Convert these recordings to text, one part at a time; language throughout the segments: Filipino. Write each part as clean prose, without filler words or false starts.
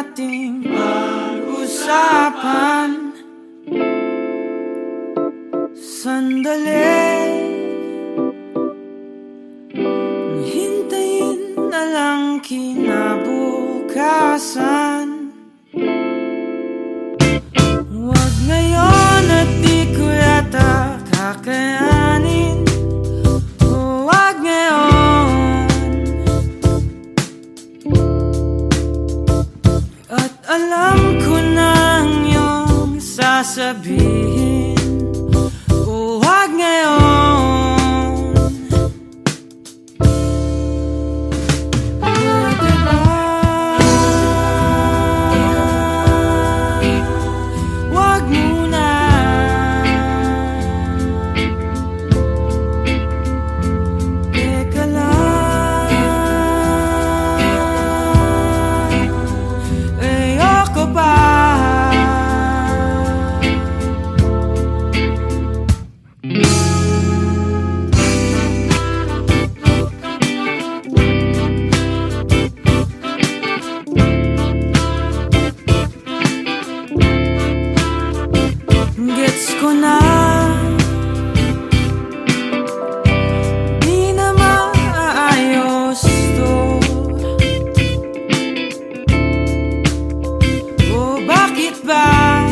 nating pag-usapan. Sandali, hintayin na lang kinabukasan. Huwag ngayon at di ko yata kakayanin. Huwag ngayon. At alam ko na ang iyong sasabihin. Huwag ngayon. Pwede ba? Huwag muna. Teka lang. Ayoko pa. Gets ko na, di na maayos to. O bakit ba?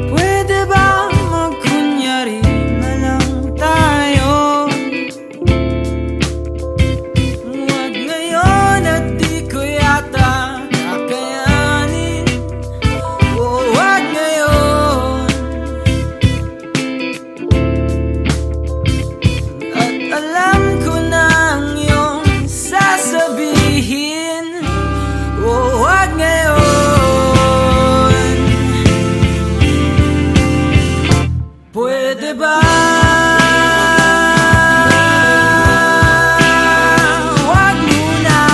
Pwede ba magkunyari na lang tayo? Huwag ngayon at di ko yata kakayanin. Huwag ngayon. At alam ko na ang iyong sasabihin. Huwag ngayon. Pwede ba? Huwag muna.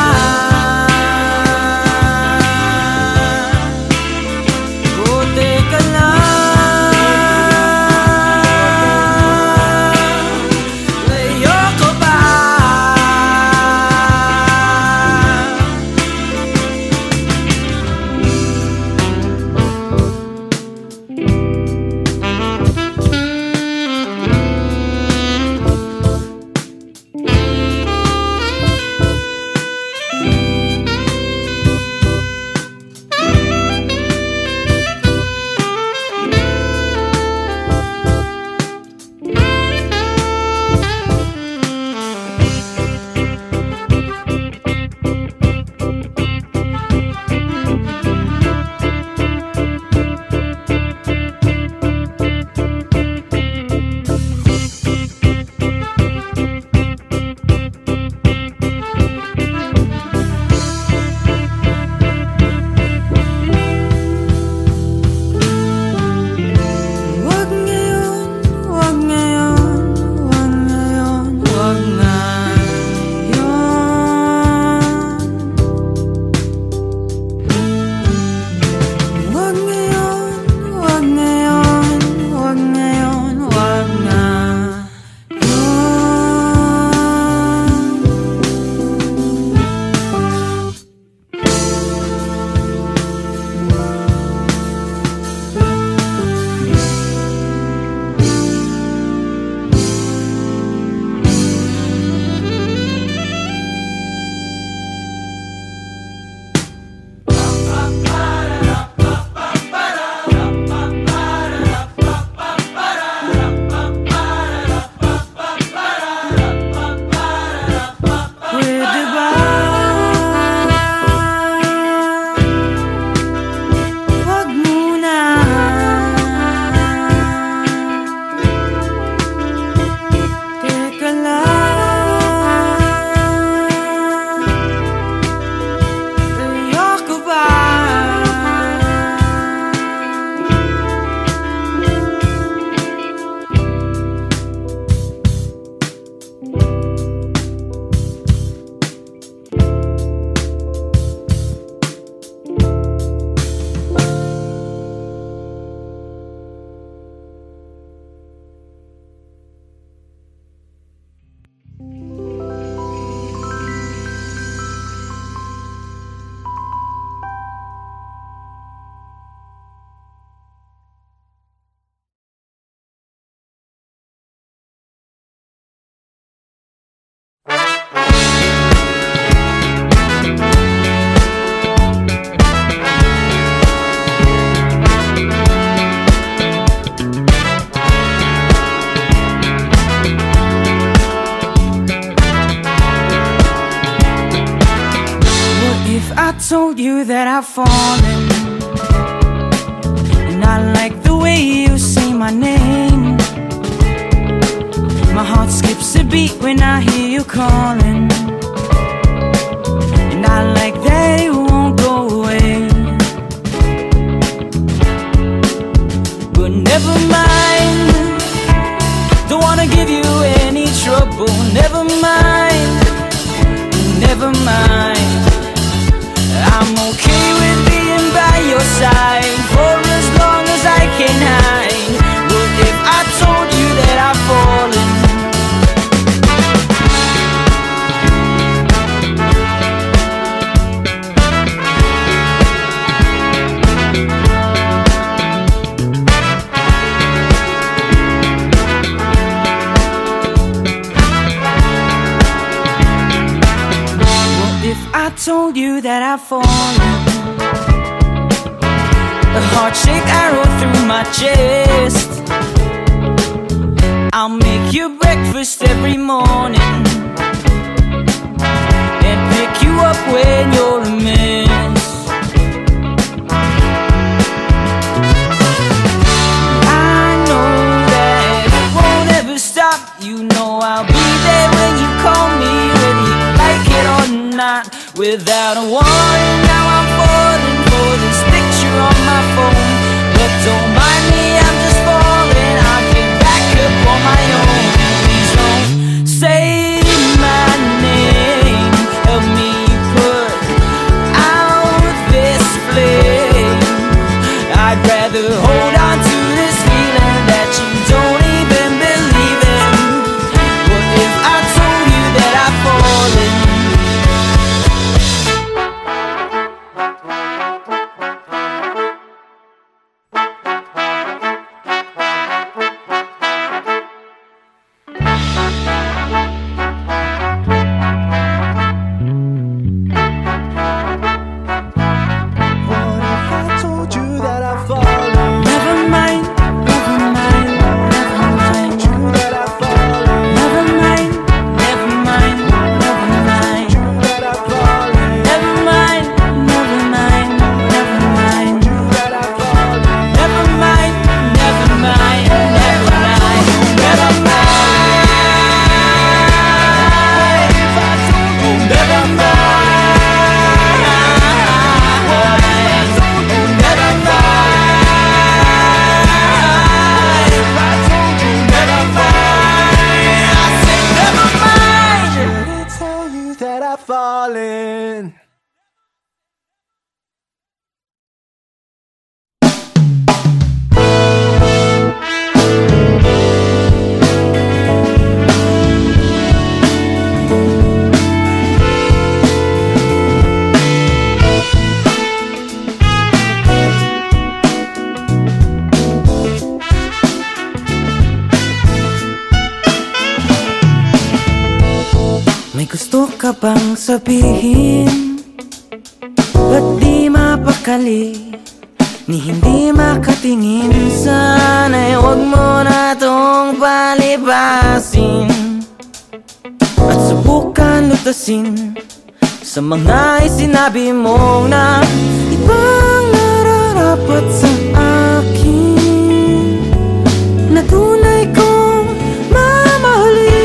O teka lang. Ayoko pa. I told you that I've fallen, and I like the way you say my name. My heart skips a beat when I hear you calling, and I like that it won't go away. But never mind, don't wanna give you any trouble. Never mind, never mind, I'm okay with being by your side for as long as I can hide. What if I told you that I've fallen? I told you that I've fallen, a heart-shaped arrow through my chest. I'll make you breakfast every morning and pick you up when you're a mess. I know that it won't ever stop. You know I'll be there when you call me, whether you like it or not. Without a warning, now I'm falling for this picture on my phone. But don't mind me, I'm just falling. I'll get back up on my own. Please don't say my name. Help me put out this flame. I'd rather hold on to this feeling that you don't even believe in. What if I told you that I've fallen? Falling. May gusto ka bang sabihin? Ba't di mapakali? Ni hindi makatingin? Sana'y huwag mo na tong palipasin at subukan lutasin sa mga isinabi mo na ibang nararapat sa akin, na tunay kong mamahalin.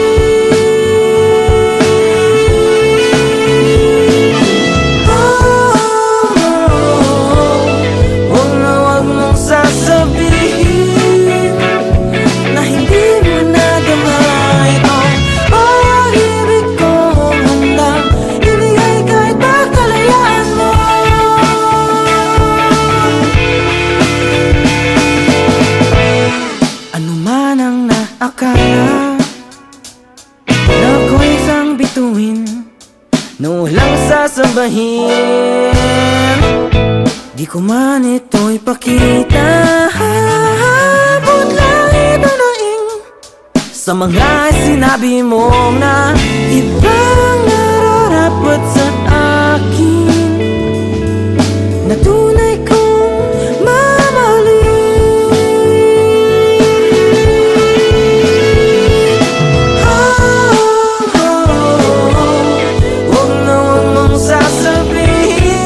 No lang sasabahin, di ko man ito'y pakita. Habot lang ito naing sa mga sinabi mo na ibang nararapat sa akin, na tunay kong mamahalin. Huwag na huwag mong sasabihin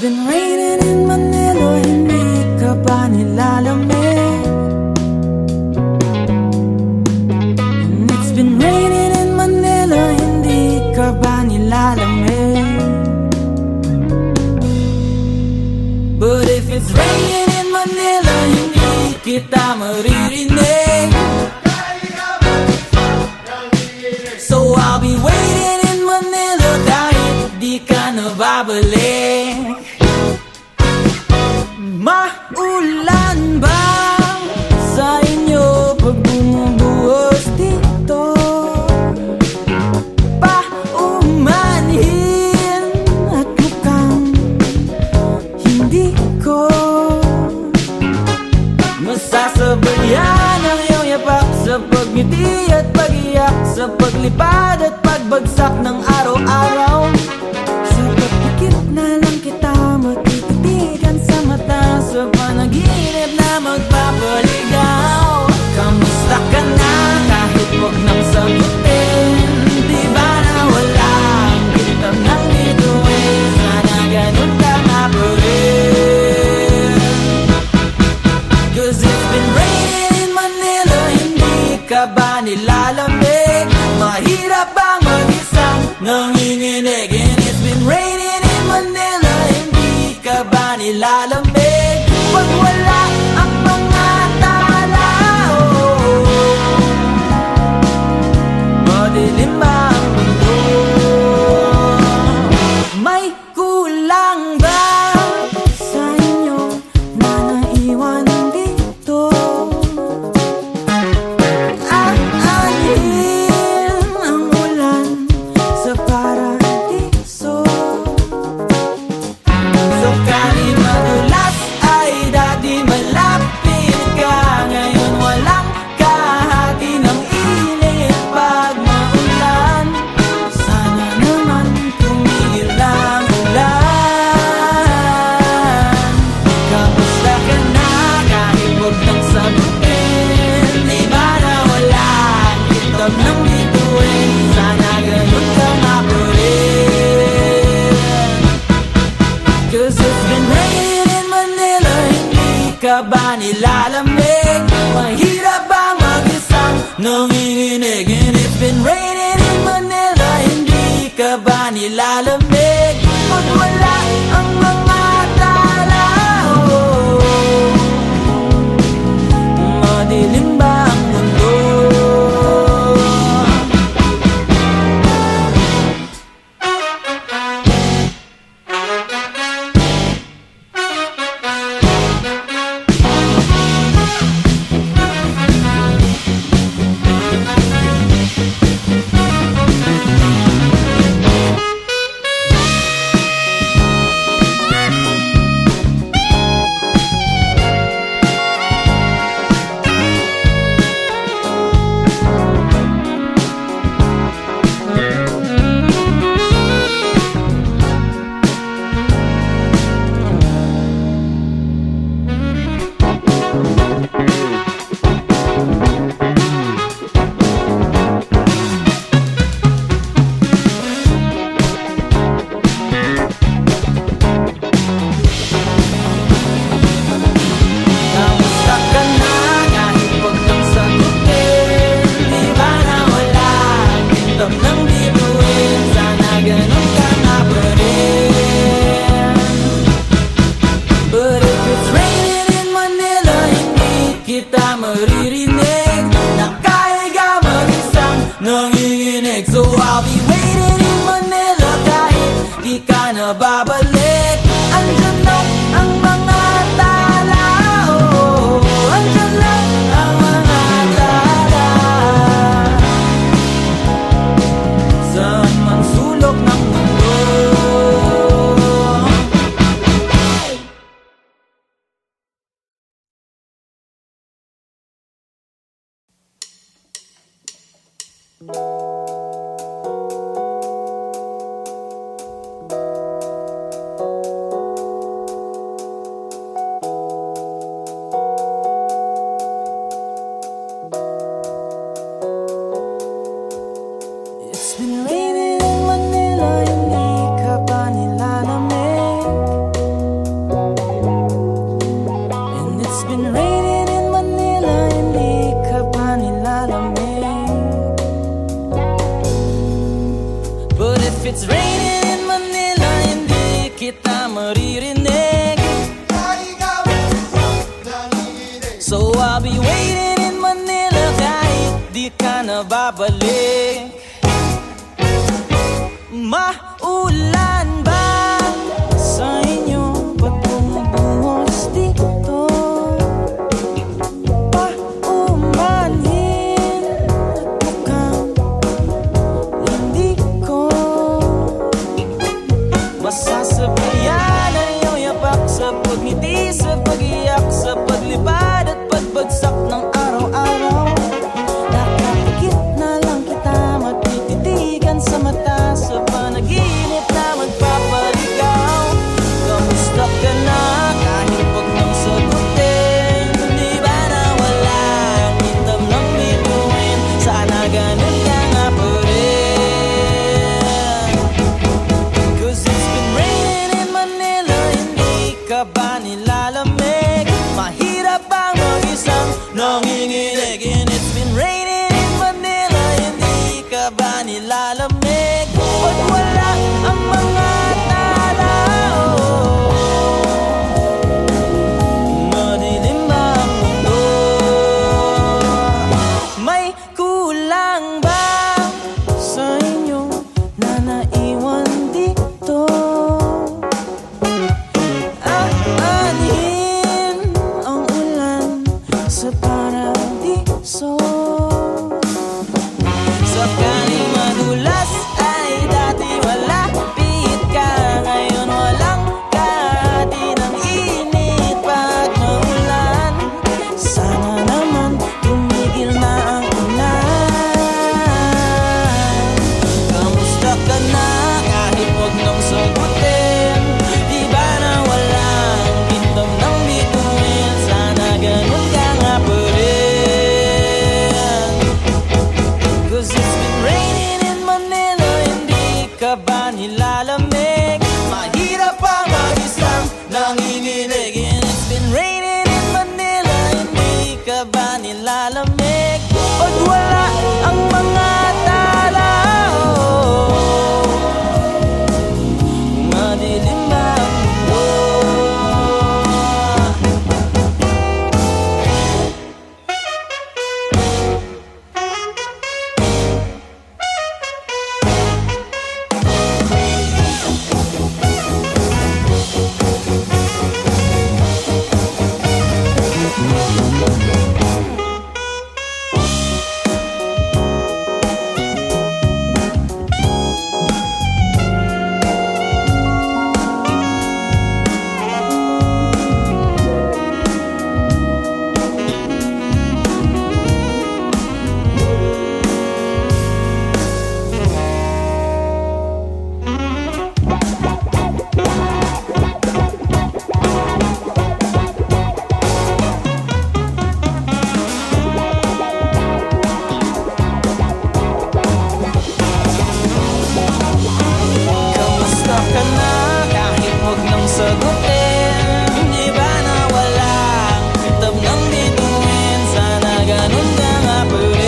been raining in Manila, hindi ka ba nilalamig? And it's been raining in Manila, hindi ka ba nilalamig? But if it's raining in Manila, hindi kita maririnig. So I'll be waiting in Manila kahit di ka nababalik. Maulan ba sa inyo pag bumubuhos dito? Paumanhin at mukhang hindi ko masasabayan ang iyong yapak sa pagngiti at pag-iyak, sa paglipad at pagbagsak ng araw-araw. Sa pagpikit na lang kita matititigan sa mata, sa panaginip na magpapaligaw. Kamusta ka na kahit huwag nang sagutin? Di ba na walang kitang nang bituin? Sana ganun ka nga pa rin. 'Cause it's been raining in Manila, hindi ka ba nilalamig? Mahirap bang mag-isang nanginginig? And it's been raining in Manila, hindi ka ba nilalamig? Pag wala ang mga tao, madilim ba ang mundo? May kulang ba sa inyo na naiwan dito? Aanhin ang ulan sa paradiso. So kahit madulas ay dati malapit ka, ngayon walang kahati ng init pag maulan. Sana naman tumigil ang ulan. Kamusta ka na kahit huwag nang sagutin? Di ba na walang kitab ng bituin? Sana ganun ka nga pa rin. 'Cause it's been raining in Manila, hindi ka ba nilalamig? Mahirap bang mag-isang nanginginig? And it's been raining in Manila, hindi ka ba nilalamig? Pag wala ang mga tao, madilim ba ang mundo? Kamusta ka na kahit huwag kang sagutin? Di ba na walang kitab ng bituin? Sana ganun ka nga pa rin. But if it's raining in Manila, hindi kita maririnig. Nakahiga mag-isang nanginginig. So I'll be waiting in Manila kahit di ka nababalik. Andyan lang ang mga tao, andyan lang ang mga tala, saan man sulok ng mundo. It's been raining in Manila, hindi ka ba nilalamig? na babalik. Maulan ba sa inyo pag bumubuhos dito? Paumanhin at mukhang hindi ko masasabayan ang iyong yapak sa pagngiti, sa pag-iyak, sa paglipad at pagbagsak ng araw-araw. Nakapikit na lang kita, matititigan sa mata, sa panaginip na magpapaligaw. Kamusta ka na kahit wag nang sagutin? Di ba na walang hitam ng bituin? Sana ganun ka nga pa rin. 'Cause it's been raining in Manila, hindi ka ba nilalamig? Mahirap bang mag-isang nanginginig? And it's been raining in Manila, hindi ka ba nilalamig? Pag wala ang mga tao, madilim ba ang mundo? May kulang ba sa inyo na naiwan dito? Aanhin ang ulan sa paradiso. Sakaling madulas ay dati malapit ka, ngayon walang kahati ng init pag maulan. Sana naman tumigil na ang ulan. Kamusta ka na kahit wag nang sagutin? Di ba na walang hitam ng bituin? Sana ganun ka nga pa rin. 'Cause it's been raining in Manila, hindi ka ba nilalamig? Mahirap pa mag-isang nanginginig. And it's been raining in Manila, hindi ka ba nilalamig? Pag wala ang mga tao, madilim ba ang mundo? Kamusta ka na kahit wag nang sagutin? Di ba na walang hitam ng bituin? Sana ganun ka nga pa rin.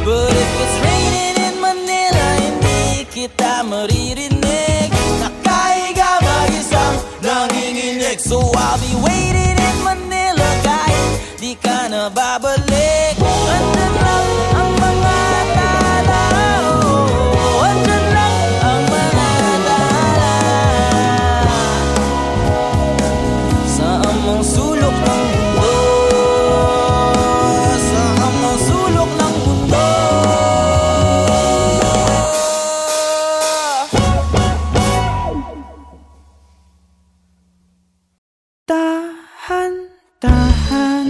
But if it's raining in Manila, hindi kita maririnig. Nakahiga mag-isang nanginginig. So I'll be waiting in Manila kahit di ka na babalik. Andyan lang ang mga tao, andyan lang ang mga tala sa among sulok ng mundo, sa among sulok ng mundo. Tahan, tahan,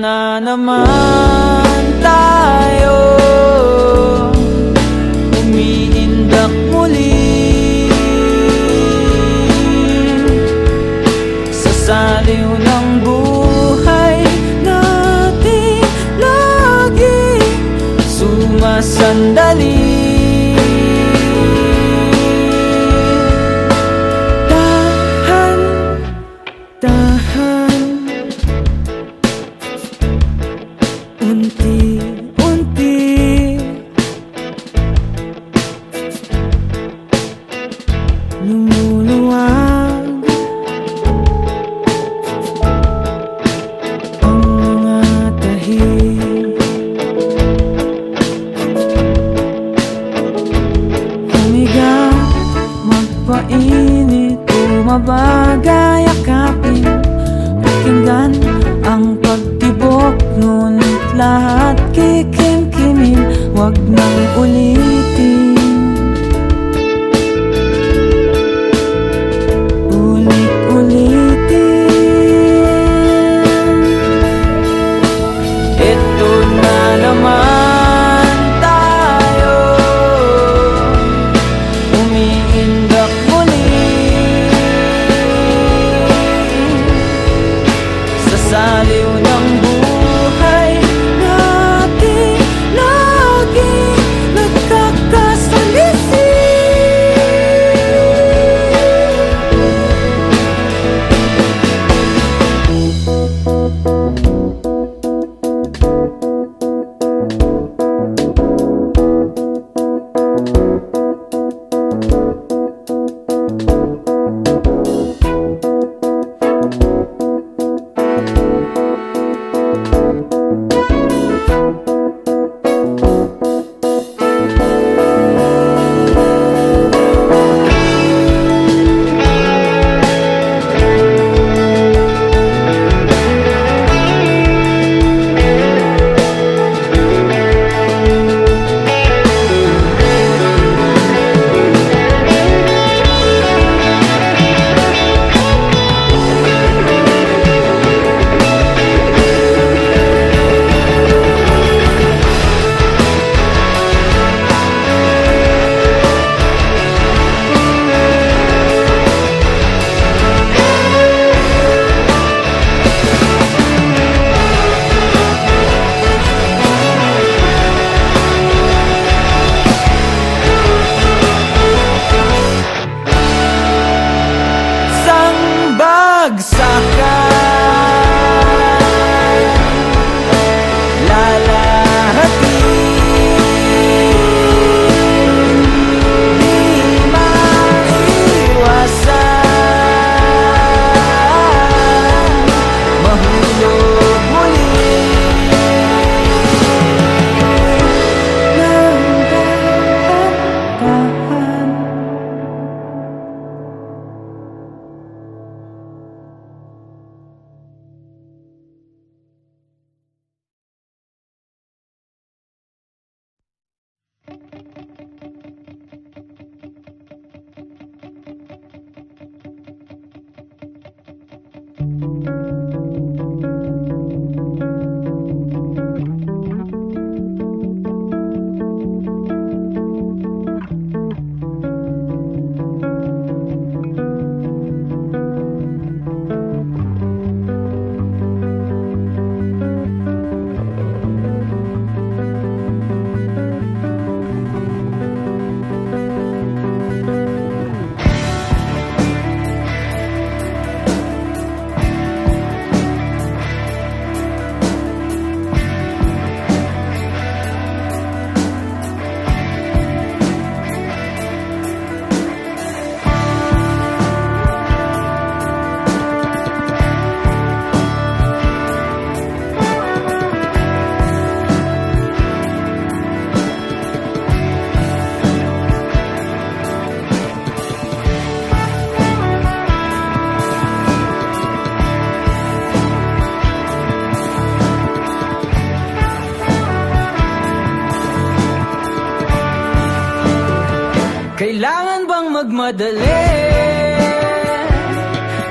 na naman tayo, umiindak muli sa saliw ng buhay natin, lagi sumasandali. Mabagay yakapin, pakinggan ang pagtibok, ngunit lahat kikimkimin, wag nang ulitin. Ulit-ulitin. Ito na naman tayo, umiindak saliw ng buhay natin, lagi nagkakasalisi. Kailangan bang magmadali?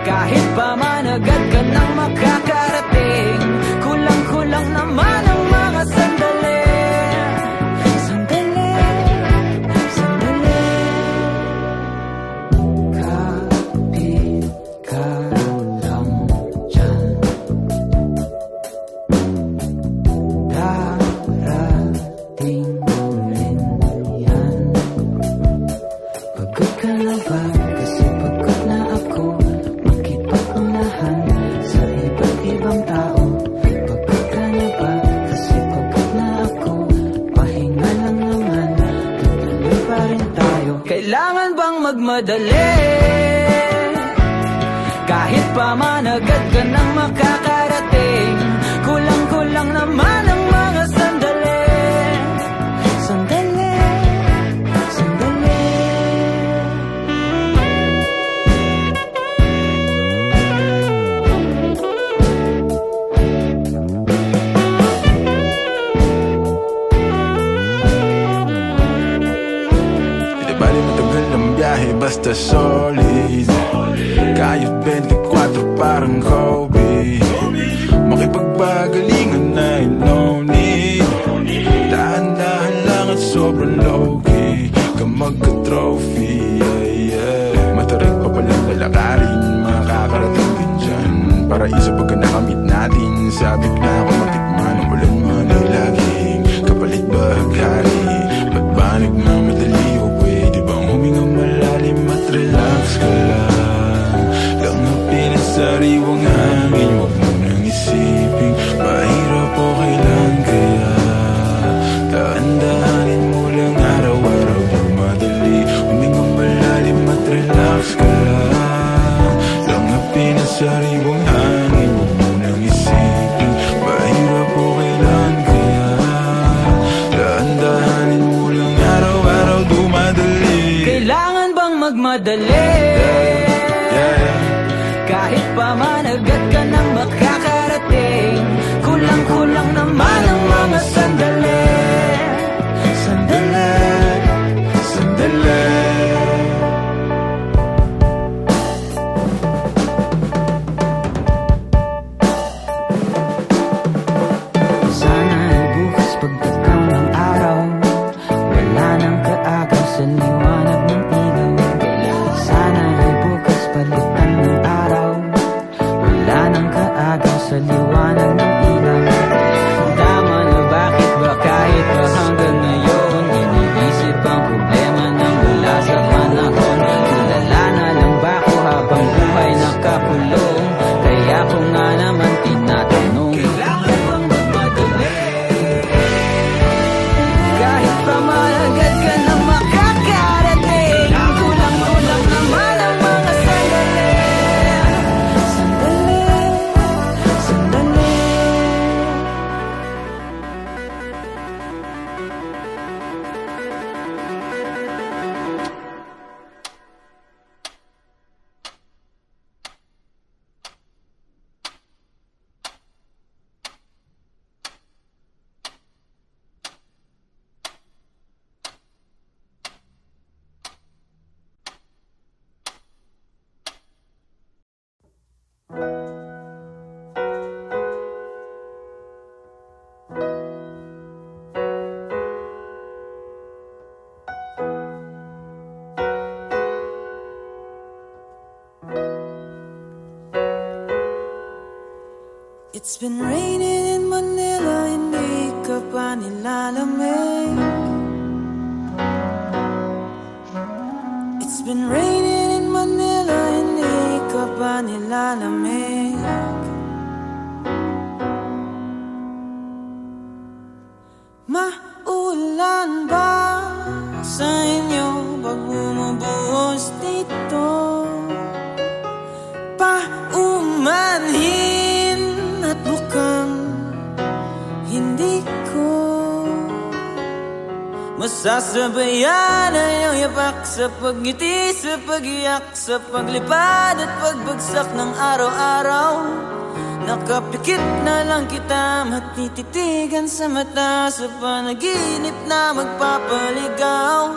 Kahit pa man agad ka nang makakarating, kulang-kulang man agad ka nang makakarating. Kulang-kulang naman ang mga sandali. Sandali, sandali. Di bali matagal ng biyahe, basta solid. Kahit 24 parang Kobe. Makipagbagalingan ay no need. Dahan-dahan lang at sobrang low-key. Ka magka-trophy, matarik pa palang lalakarin. Makakarating din dyan. Paraiso pagka nakamit natin. Sabik na ako matikman. Ang walang manay laging kapalit bahaghari. Ba't ba nagmamadali o pwede bang huminga malalim at relax ka lang? Langapin ang sariwang hangin. Huwag mo nang isipin mahirap o kailan kaya. Dahan-dahanin mo lang araw-araw di madali. Huminga malalim at relax ka lang. Langapin ang sariwang hangin. Huwag mo nang isipin mahirap o kailan kaya. Dahan-dahanin mo lang araw-araw dumadali. Kailangan bang magmadali? Kahit pa man agad ka nang makakarating. Kulang-kulang naman ang mga sandali. Sandali, sandali. Sana ay bukas pagtakaw ng araw, wala nang kaagaw sa liwanag ng ilaw. Sana ay bukas palitan ng araw, wala nang kaagaw sa liwanag ng ilaw. Tama na bakit ba kahit pa hanggang ngayon iniisip ang problema ng wala sa panahon. Tulala na lang ba ako habang buhay nakakulong? Kaya ko nga naman tinatanong, kailangan bang magmadali? Kahit pa malagad ka na makakarating. Kulang-kulang naman ang mga sandali. Sandali, sandali. It's been raining in Manila, hindi ka pa nilalamig. It's been raining in Manila, hindi ka pa nilalamig. Maulan ba sa inyo pag bumubuhos dito? Paumanhin at mukhang hindi ko masasabayan ang iyong yapak sa pagngiti, sa pag-iyak, sa paglipad at pagbagsak ng araw-araw. Nakapikit na lang kita, matititigan sa mata, sa panaginip na magpapaligaw.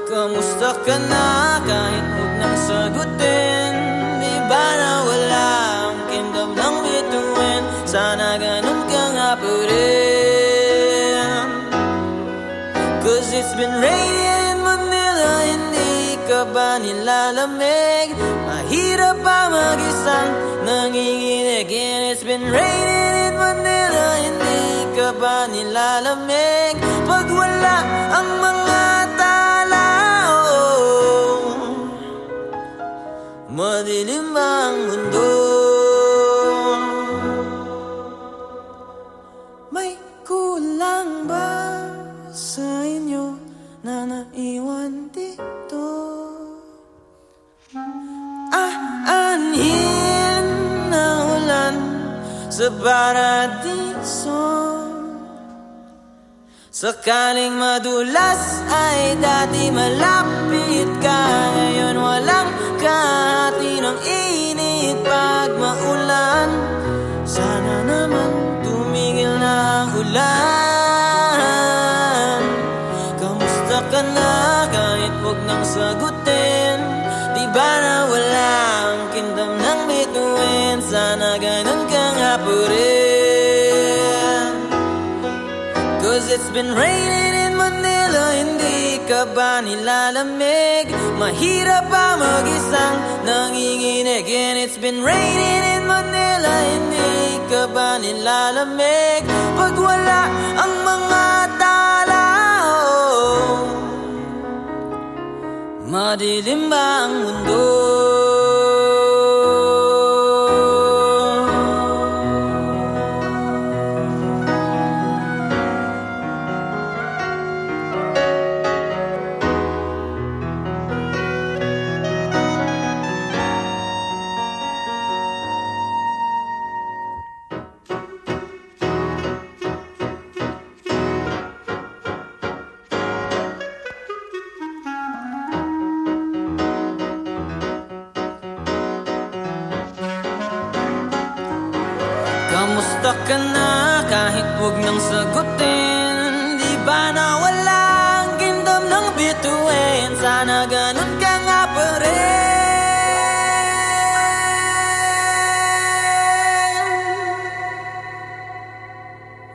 Kamusta ka na kahit huwag nang sagutin? Di ba na wala ang kingdom ng bituin? Sana ganun ka nga pa rin. Cause it's been raining in Manila, hindi ka ba nilalamig? Mahirap pa mag-isang nanginginig. And it's been raining in Manila, hindi ka ba nilalamig? Pag wala ang mga tao, madilim ang mundo. May kulang ba sa inyo na naiwan dito? Aanhin na sa paradiso. Sakaling madulas ay dati malapit ka, ngayon walang kahati ng init pag maulan. Sana naman tumigil na ang ulan. Kamusta ka na kahit huwag nang sagutin? Di ba na wala ang kingdom ng bituin? Sana ganun ka nga pa rin. Cause it's been raining in Manila, hindi ka ba nilalamig? Mahirap pa mag-isang nanginginig. And it's been raining in Manila, hindi ka ba nilalamig? Pag wala ang mga tao, madilim ba ang mundo? Kamusta ka na kahit huwag nang sagutin? Di ba na wala ang kingdom ng bituin? Sana ganun ka nga pa rin.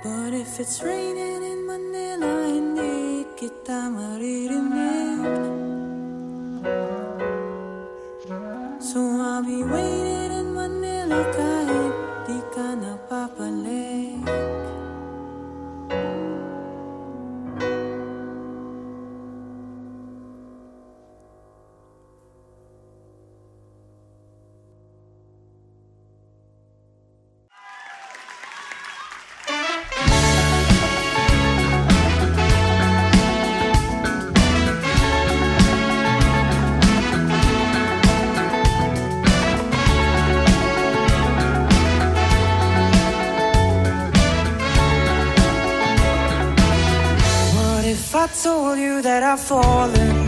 But if it's raining in Manila, hindi kita maririnig. So I'll be waiting in Manila kahit di ka napapalik. I told you that I've fallen,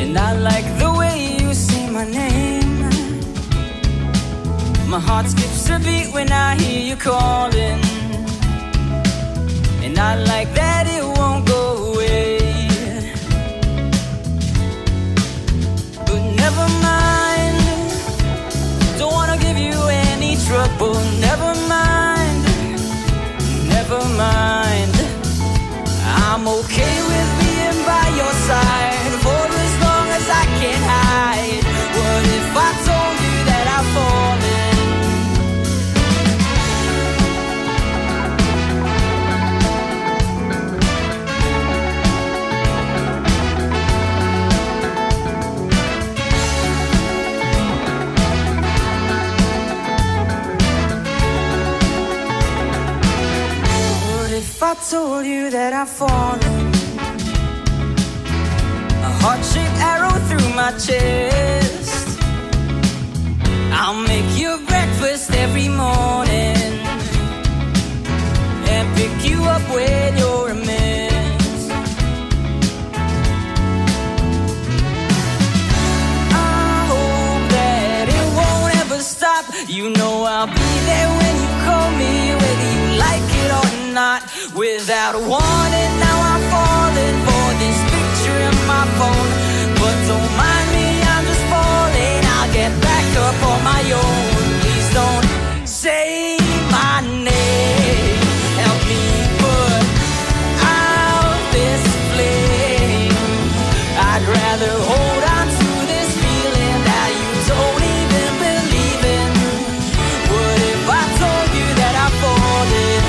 and I like the way you say my name. My heart skips a beat when I hear you calling, and I like that it won't go away. But never mind, don't wanna give you any trouble. Never mind, never mind, I'm okay with being by your side for as long as I can hide. What if I told you that I've fallen? What if I told you that I've fallen? A heart-shaped arrow through my chest. I'll make you breakfast every morning and pick you up when you're a mess. I hope that it won't ever stop. You know I'll be there when you call me, whether you like it or not. Without a warning, now I'm falling for this picture in my phone. But don't mind me, I'm just falling. I'll get back up on my own. Please don't say my name. Help me put out this flame. I'd rather hold on to this feeling that you don't even believe in. What if I told you that I've fallen?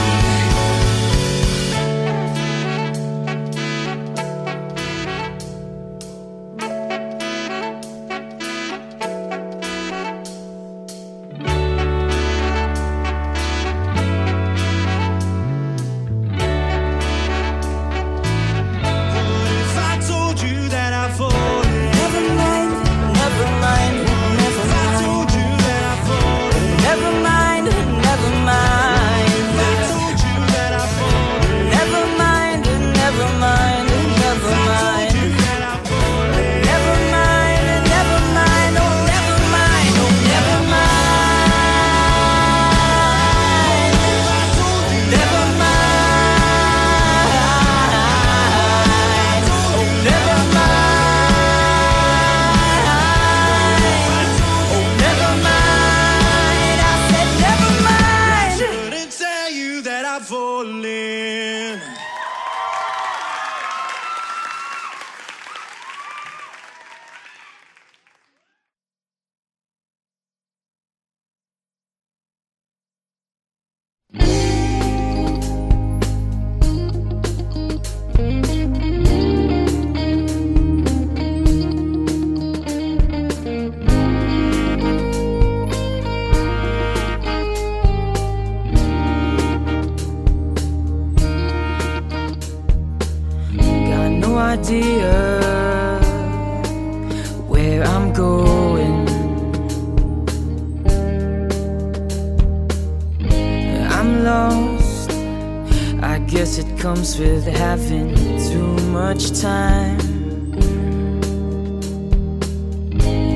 lost. I guess it comes with having too much time.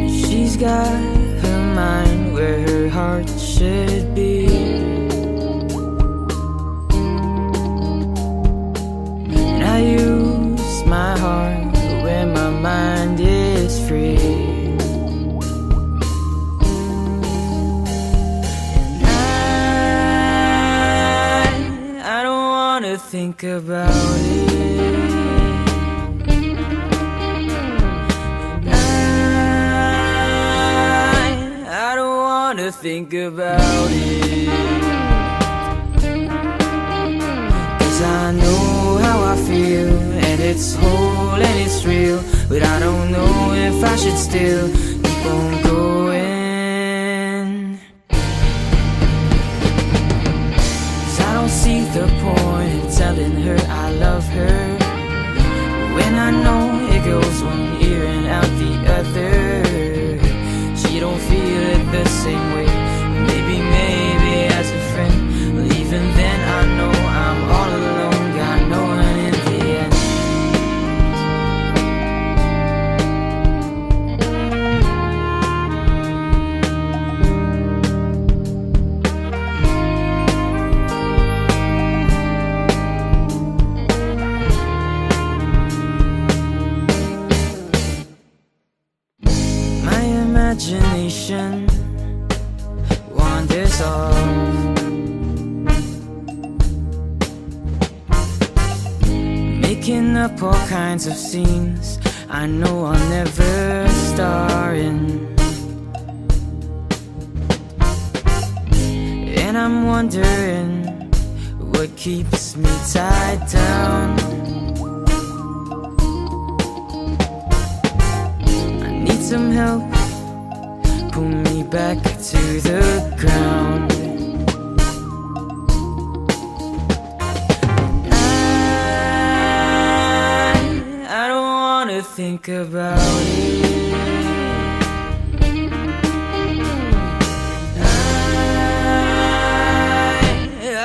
She's got her mind where her heart should be, and I use my heart where my mind is free. Think about it. I don't wanna think about it, 'cause I know how I feel, and it's whole and it's real, but I don't know if I should still keep on going. 'Cause I don't see the point in telling her I love her, when I know it goes one ear and out the other. She don't feel it the same way. Maybe as a friend, but even then I know I'm all alone, got no one in the end. Imagination wanders off, making up all kinds of scenes I know I'll never star in. And I'm wondering what keeps me tied down. I need some help, pull me back to the ground. I don't wanna think about it.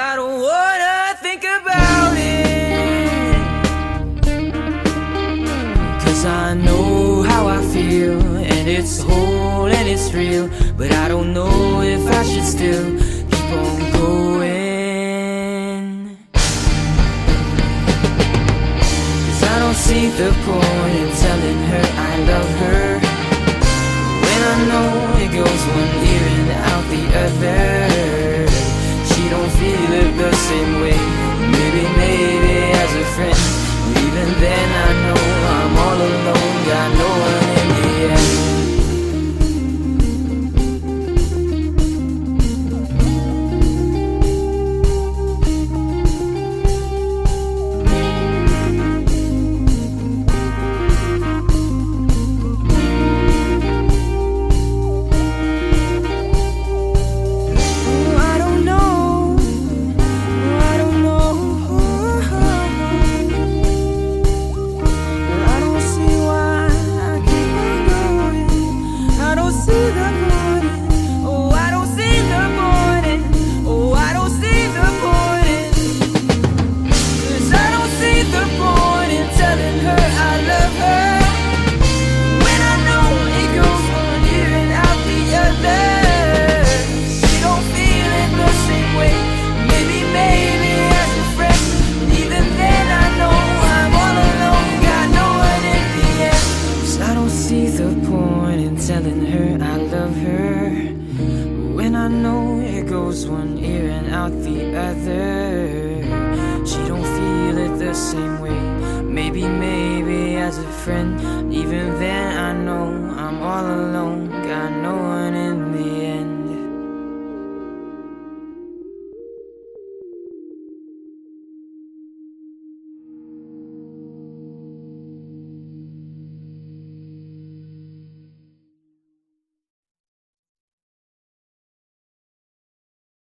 I don't wanna think about it, 'cause I know how I feel, and it's whole and it's real, but I don't know if I should still keep on going. 'Cause I don't see the point in telling her I love her, when I know it goes one ear and out the other. She don't feel it the same way. Maybe as a friend, even then I know I'm all alone, got no one in the end. Telling her I love her, when I know it goes one ear and out the other. She don't feel it the same way. Maybe as a friend, even then I know I'm all alone, got no one in